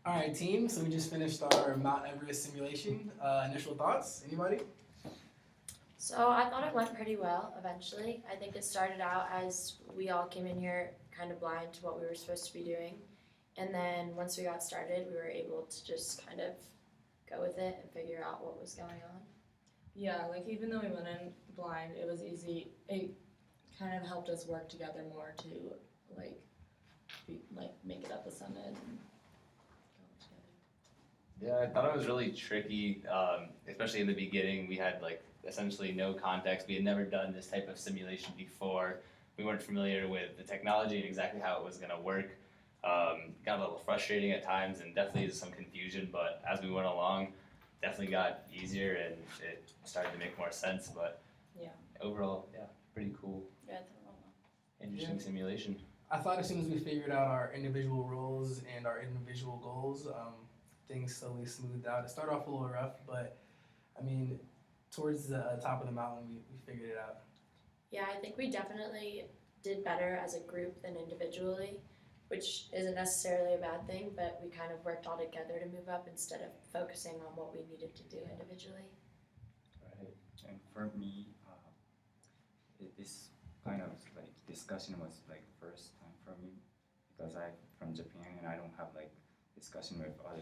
All right, team. So we just finished our Mount Everest simulation. Initial thoughts? Anybody? So I thought it went pretty well eventually. I think it started out as we all came in here kind of blind to what we were supposed to be doing. And then once we got started, we were able to just kind of go with it and figure out what was going on. Yeah, like even though we went in blind, it was easy. It kind of helped us work together more to make it up the summit and go together. Yeah, I thought it was really tricky, especially in the beginning. We had essentially no context. We had never done this type of simulation before. We weren't familiar with the technology and exactly how it was going to work. Got a little frustrating at times and definitely some confusion, but as we went along, definitely got easier and it started to make more sense. But yeah, overall, yeah, pretty cool. Yeah, I thought it went well. Interesting simulation. I thought as soon as we figured out our individual roles and our individual goals, things slowly smoothed out. It started off a little rough, but I mean, towards the top of the mountain, we figured it out. Yeah, I think we definitely did better as a group than individually, which isn't necessarily a bad thing, but we kind of worked all together to move up instead of focusing on what we needed to do individually. Right. And for me, this kind of discussion was first time for me because I'm from Japan and I don't have discussion with other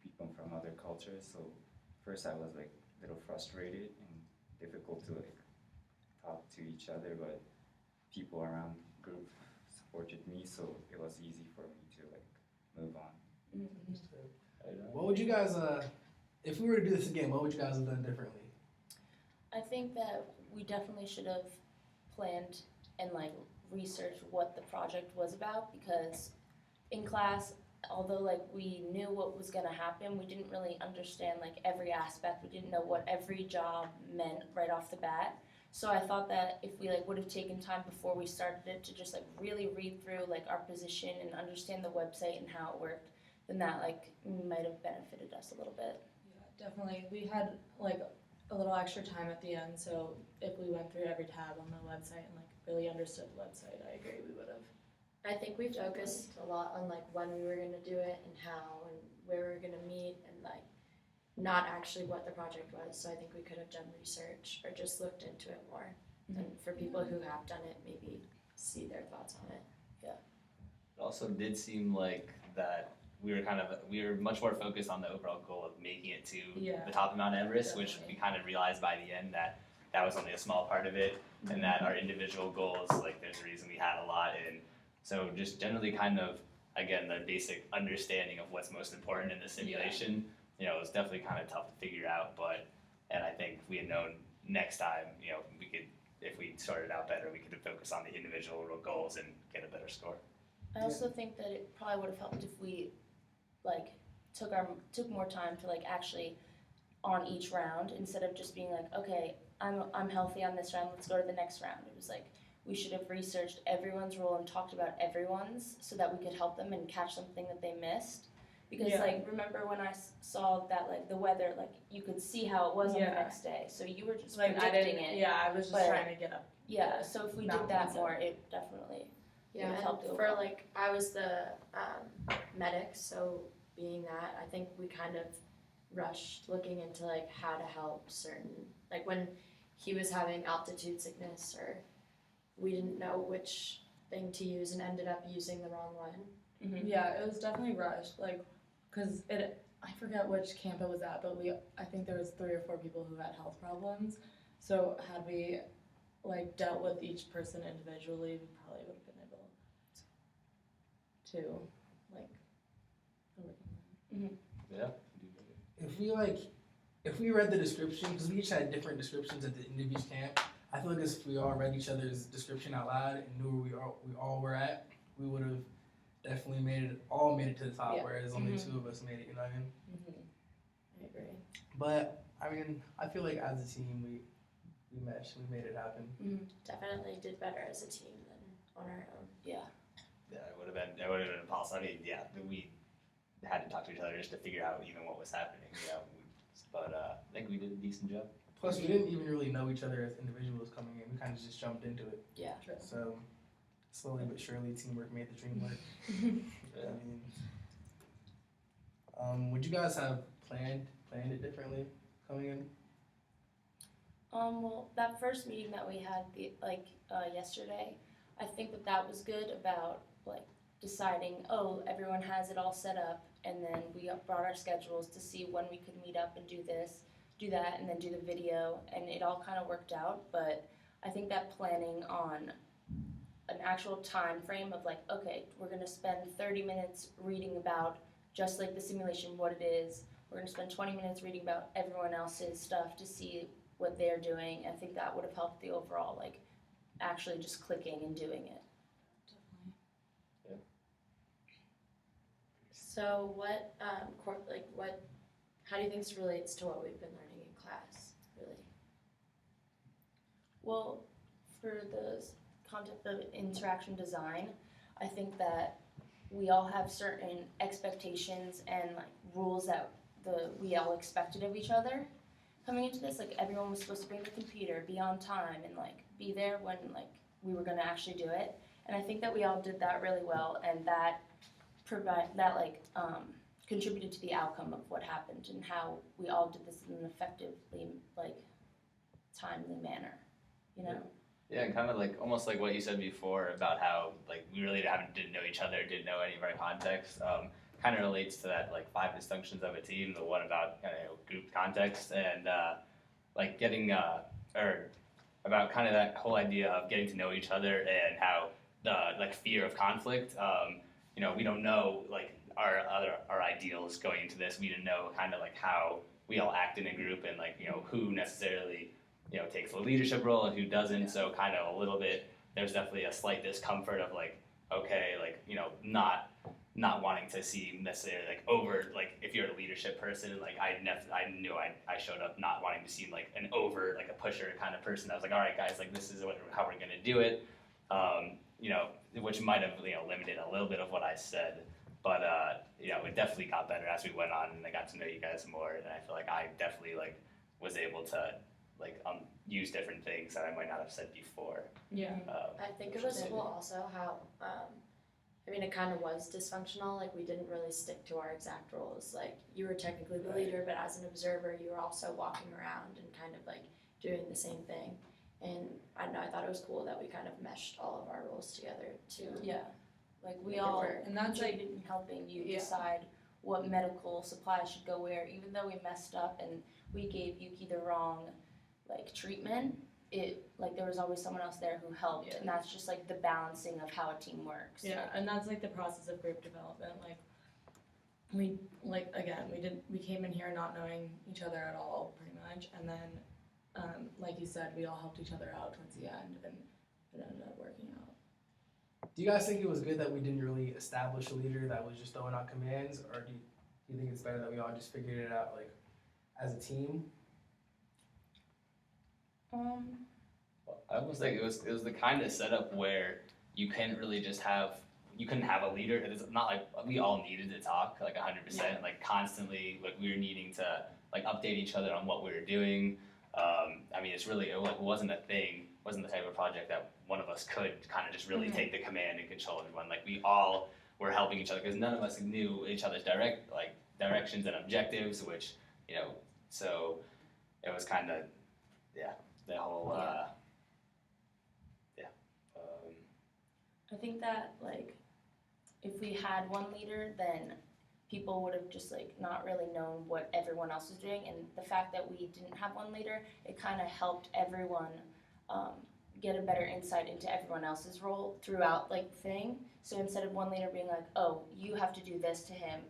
people from other cultures. So first I was a little frustrated and difficult to talk to each other, but people around group supported me, so it was easy for me to move on. Mm-hmm. What would you guys, if we were to do this again, what would you guys have done differently? I think that we definitely should have planned and researched what the project was about, because in class, although we knew what was going to happen, we didn't really understand every aspect. We didn't know what every job meant right off the bat. So I thought that if we would have taken time before we started it to just really read through our position and understand the website and how it worked, then that might have benefited us a little bit. Yeah, definitely. We had a little extra time at the end, so if we went through every tab on the website and really understood the website, I agree we would have. I think we focused a lot on when we were going to do it and how and where we were going to meet and not actually what the project was. So I think we could have done research or just looked into it more. Mm-hmm. And for people who have done it, maybe see their thoughts on it. It also did seem like that we were much more focused on the overall goal of making it to the top of Mount Everest, Definitely. which we kind of realized by the end that was only a small part of it, and that our individual goals, there's a reason we had a lot. And so just generally kind of, again, the basic understanding of what's most important in the simulation, it was definitely kind of tough to figure out, and I think if we had known next time, we could, if we sorted out better, we could have focused on the individual goals and get a better score. I also think that it probably would have helped if we took more time to actually on each round, instead of just being okay, I'm healthy on this round, let's go to the next round. It was we should have researched everyone's role and talked about everyone's so that we could help them and catch something that they missed. Because remember when I saw that the weather, you could see how it was on the next day, so you were just predicting it. Yeah, I was just trying to get up. Yeah, so if we did that more, it definitely would have helped and overall. for I was the medic, so being that, I think we kind of rushed looking into how to help certain, when he was having altitude sickness, or we didn't know which thing to use and ended up using the wrong one. Mm-hmm. Yeah, it was definitely rushed, because I forget which camp it was at, but I think there was 3 or 4 people who had health problems. So had we dealt with each person individually, we probably would have been able to Yeah. If we read the description, because we each had different descriptions at the end of each camp, I feel if we all read each other's description out loud and knew where we all were at, we would have definitely made it to the top, whereas only 2 of us made it, you know what I mean? Mm-hmm. I agree. But, I mean, I feel as a team, we meshed, we made it happen. Mm-hmm. Definitely did better as a team than on our own. Yeah. Yeah, it would have been impossible. I mean, we had to talk to each other just to figure out even what was happening, but I think we did a decent job. Plus, we didn't even really know each other as individuals coming in. We kind of just jumped into it. Yeah. So, slowly but surely, teamwork made the dream work. Yeah. I mean, Would you guys have planned it differently coming in? Well, that first meeting that we had yesterday, I think that was good about like deciding, oh, everyone has it all set up, and then we brought our schedules to see when we could meet up and do this, do that, and then do the video, and it all kind of worked out. But I think that planning on an actual time frame of like, okay, we're gonna spend 30 minutes reading about just like the simulation, what it is. We're gonna spend 20 minutes reading about everyone else's stuff to see what they're doing. I think that would have helped the overall like actually just clicking and doing it. So what, how do you think this relates to what we've been learning in class, really? Well, for the concept of interaction design, I think that we all have certain expectations and like rules that we all expected of each other coming into this. Like everyone was supposed to bring the computer, be on time, and like be there when like we were gonna actually do it. And I think that we all did that really well, and that contributed to the outcome of what happened and how we all did this in an effectively like timely manner, you know. Yeah, and kind of like almost like what you said before about how like we really didn't know each other, didn't know any of our context. Kind of relates to that like 5 dysfunctions of a team. The one about group context and like getting or about kind of that whole idea of getting to know each other and how the like fear of conflict. We don't know like our ideals going into this. We didn't know kind of like how we all act in a group and like who necessarily takes the leadership role and who doesn't. Yeah. So kind of a little bit, there's definitely a slight discomfort of like, okay, like not wanting to seem necessarily like over, like if you're a leadership person, like I knew I showed up not wanting to seem like an over, like a pusher kind of person. I was like, all right guys, like this is how we're gonna do it. Which might have limited a little bit of what I said, but it definitely got better as we went on and I got to know you guys more, and I feel like I definitely like was able to like use different things that I might not have said before. Yeah. I think it was cool also how, it kind of was dysfunctional. Like we didn't really stick to our exact roles. Like you were technically the leader, but as an observer, you were also walking around and kind of like doing the same thing. And I don't know, I thought it was cool that we kind of meshed all of our roles together to like we all and that's like in helping you decide what medical supplies should go where. Even though we messed up and we gave Yuki the wrong like treatment, it like there was always someone else there who helped, and that's just like the balancing of how a team works. Yeah, and that's like the process of group development. Like we came in here not knowing each other at all pretty much, and then like you said, we all helped each other out towards the end, and it ended up working out. Do you guys think it was good that we didn't really establish a leader that was just throwing out commands, or do you think it's better that we all just figured it out like as a team? I almost think it was the kind of setup where you couldn't have a leader. It's not like we all needed to talk like 100%, like constantly, like we were needing to like update each other on what we were doing. It's really, it wasn't a thing, wasn't the type of project that one of us could kind of just really take the command and control everyone. Like we all were helping each other because none of us knew each other's directions and objectives, which, so it was kind of, the whole, I think that like if we had one leader, then people would have just like not really known what everyone else was doing, and the fact that we didn't have one leader, it kind of helped everyone get a better insight into everyone else's role throughout like the thing. So instead of one leader being like, oh, you have to do this to him,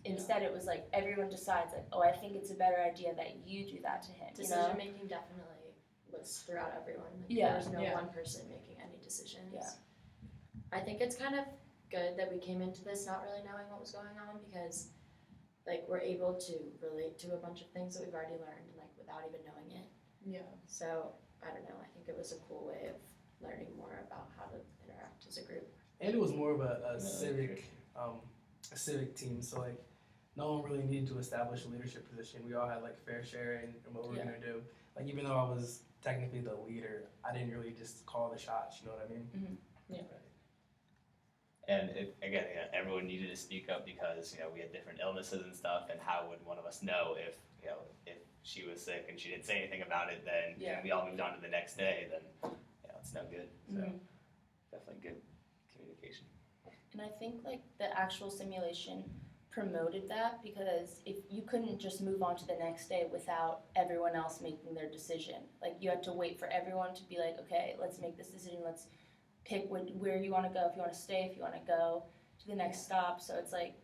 instead it was like everyone decides like, oh, I think it's a better idea that you do that to him. Decision making definitely was throughout everyone. Like, there was no one person making any decisions. Yeah. I think it's kind of good that we came into this not really knowing what was going on, because like we're able to relate to a bunch of things that we've already learned like without even knowing it. Yeah. So I don't know, I think it was a cool way of learning more about how to interact as a group. And it was more of a civic team, so like no one really needed to establish a leadership position. We all had like fair share in what we were gonna do. Like even though I was technically the leader, I didn't really just call the shots, you know what I mean? Mm-hmm. Yeah. And again, everyone needed to speak up because we had different illnesses and stuff. And how would one of us know if if she was sick and she didn't say anything about it? Then and we all moved on to the next day. Then it's no good. So definitely good communication. And I think like the actual simulation promoted that, because if you couldn't just move on to the next day without everyone else making their decision. Like you had to wait for everyone to be like, okay, let's make this decision, let's pick where you want to go, if you want to stay, if you want to go to the next stop. So it's like,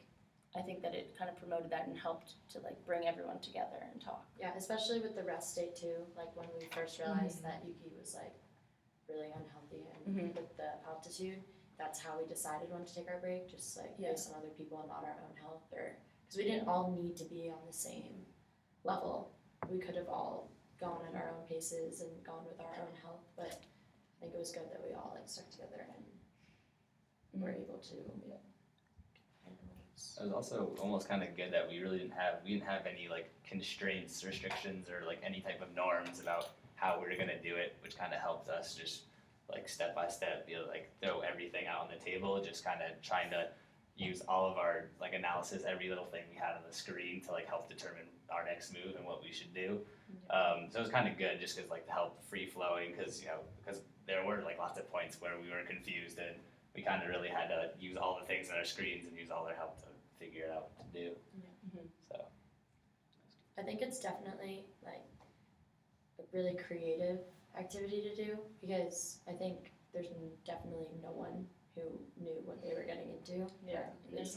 I think that it kind of promoted that and helped to like bring everyone together and talk. Yeah, especially with the rest day too, like when we first realized that Yuki was like really unhealthy and with the altitude, that's how we decided when to take our break, just like based on other people and not our own health, or because we didn't all need to be on the same level. We could have all gone at our own paces and gone with our own health, but I think it was good that we all like stuck together and were able to find rules. It was also almost kind of good that we didn't have any like constraints, restrictions, or like any type of norms about how we were gonna do it, which kind of helped us just like step by step, like throw everything out on the table, just kind of trying to use all of our like analysis, every little thing we had on the screen to like help determine our next move and what we should do. So it was kind of good just because like to help free flowing, because because there were like lots of points where we were confused and we kind of really had to use all the things on our screens and use all their help to figure it out what to do. So I think it's definitely like a really creative activity to do, because I think there's definitely no one who knew what they were getting into. There's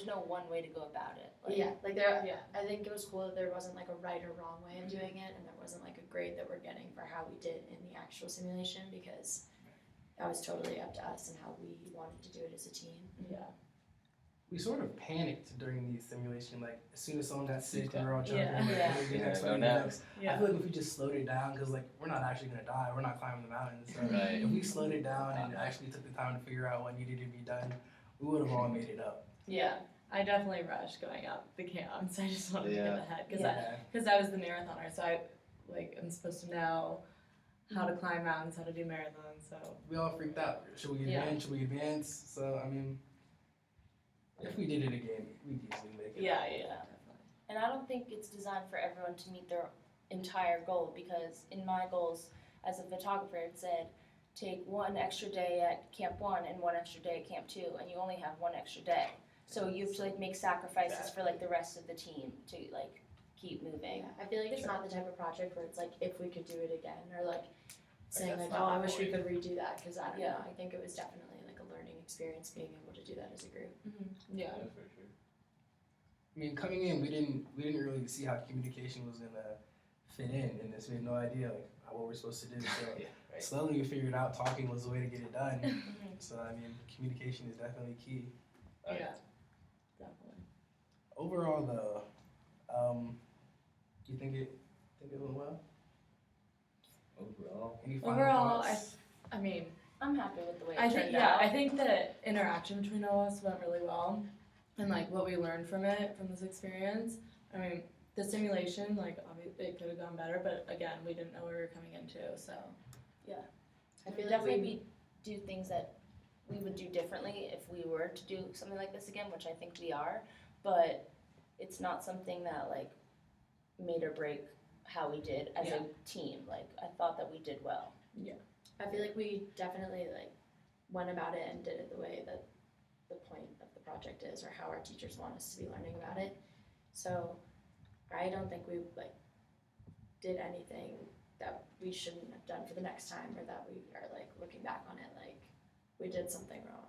no one way to go about it. I think it was cool that there wasn't like a right or wrong way of doing it, and there wasn't like a grade that we're getting for how we did in the actual simulation, because that was totally up to us and how we wanted to do it as a team. We sort of panicked during the simulation, like as soon as someone got sick, we were all jumping. Yeah. What are we doing next? Yeah, What are we no doing naps. next? I feel like if we just slowed it down, because like we're not actually gonna die, we're not climbing the mountains. So Right. if we slowed it down and actually took the time to figure out what needed to be done, we would have all made it up. I definitely rushed going up the camps. I just wanted to get ahead because Yeah. I was the marathoner, so I am supposed to know how to climb mountains, how to do marathons. So We all freaked out. Should we advance? Should we advance? So I mean, if we did it again, we'd easily make it. definitely. And I don't think it's designed for everyone to meet their entire goal, because in my goals as a photographer it said take 1 extra day at camp 1 and 1 extra day at camp 2, and you only have 1 extra day. So you have to like make sacrifices for like the rest of the team to like keep moving. I feel like it's not the type of project where it's like if we could do it again, or like saying that's like, not oh, I the wish we point. could redo that, because I don't know. I think it was definitely like a learning experience being able to do that as a group. Yeah. for sure. I mean, coming in, we didn't really see how communication was gonna fit in this. We had no idea like what we're supposed to do. So Right. slowly we figured out talking was the way to get it done. So I mean, communication is definitely key. Yeah. Definitely. Overall, though, you think it went well? Overall. Any final Overall, thoughts? I mean, I'm happy with the way it I think turned out. I think the interaction between all of us went really well, and like what we learned from this experience. I mean, the simulation, like obviously it could have gone better, but again, we didn't know what we were coming into, so. I feel like definitely do things that we would do differently if we were to do something like this again, which I think we are, but it's not something that like made or break how we did as a team. Like I thought that we did well. I feel like we definitely like went about it and did it the way that the point of the project is, or how our teachers want us to be learning about it. So I don't think we like did anything that we shouldn't have done for the next time, or that we are like looking back on it like we did something wrong.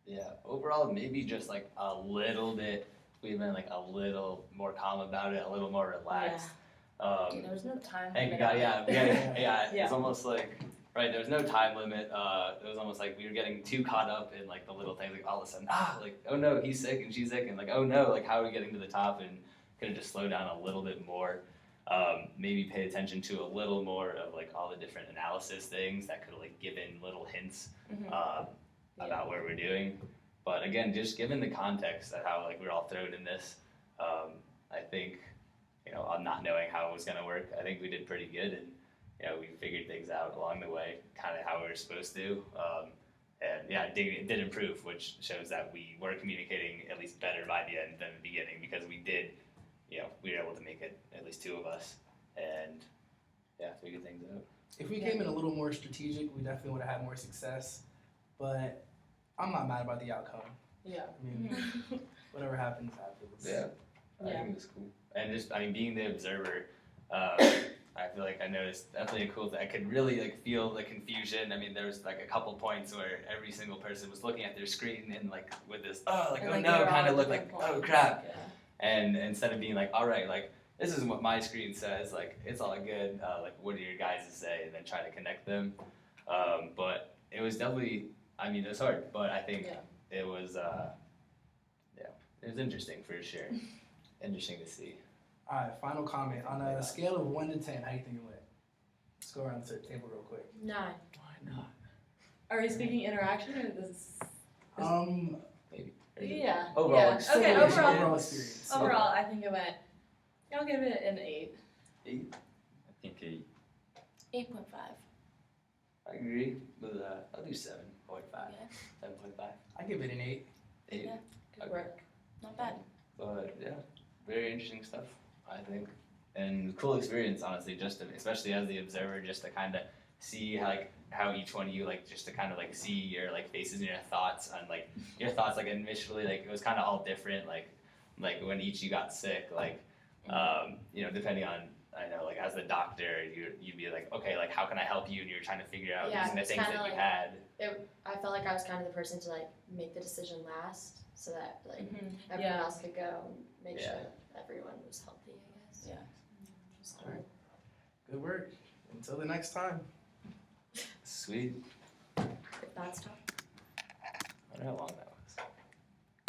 Yeah, overall, maybe just like a little bit, we've been like a little more calm about it, a little more relaxed. There was no time Hey, limit we got, on it. yeah, Yeah. it's almost like, right, there was no time limit. It was almost like we were getting too caught up in like the little things, like all of a sudden, like, oh no, he's sick and she's sick, and like, oh no, like how are we getting to the top, and could have just slowed down a little bit more. Maybe pay attention to a little more of like all the different analysis things that could like give in little hints about where we're doing. But again, just given the context of how like we're all thrown in this, I think, on not knowing how it was gonna work, I think we did pretty good, and we figured things out along the way, kind of how we were supposed to. And yeah, it did improve, which shows that we were communicating at least better by the end than the beginning, because we did, we were able to make it, at least two of us, and yeah, figure things out. If we came in a little more strategic, we definitely would have had more success. But I'm not mad about the outcome. Yeah. I mean, whatever happens, happens. Yeah, I Yeah. think it was cool. And just, being the observer, I feel like I noticed definitely a cool thing. I could really like feel the confusion. I mean, there was like a couple points where every single person was looking at their screen and like with this, And, oh like, no, they were kind all of looked at like, different oh points. crap. Yeah. And instead of being like, all right, like this is what my screen says, like it's all good. Like what do your guys say, and then try to connect them. But it was definitely, it was hard, but I think it was, it was interesting for sure. Interesting to see. All right, final comment. On a scale of 1 to 10, how do you think it went? Let's go around the table real quick. 9. Why not? Are we speaking interaction or this? Maybe. Yeah. Overall Yeah. experience. Okay. Overall Overall. experience. Overall, I think it went. I'll give it an 8. I think 8. 8.5. I agree with I'll do 7.5. Yeah. 7.5. I give it an 8. 8. Yeah. Good Okay. work. Not bad. But yeah, very interesting stuff, I think. And cool experience, honestly, especially as the observer, just to kind of see how each one of you just to kind of see your faces and your thoughts on your thoughts initially it was kind of all different like when each of you got sick depending on I know as the doctor you'd be like, okay, how can I help you, and you're trying to figure out Yeah, using the it's things kinda that you had. I felt like I was kind of the person to make the decision last, so that everyone Yeah. else could go and make Yeah. sure everyone was healthy, I guess. Yeah. All right. Good work. Until the next time. Sweet. If that's tough. I wonder how long that was.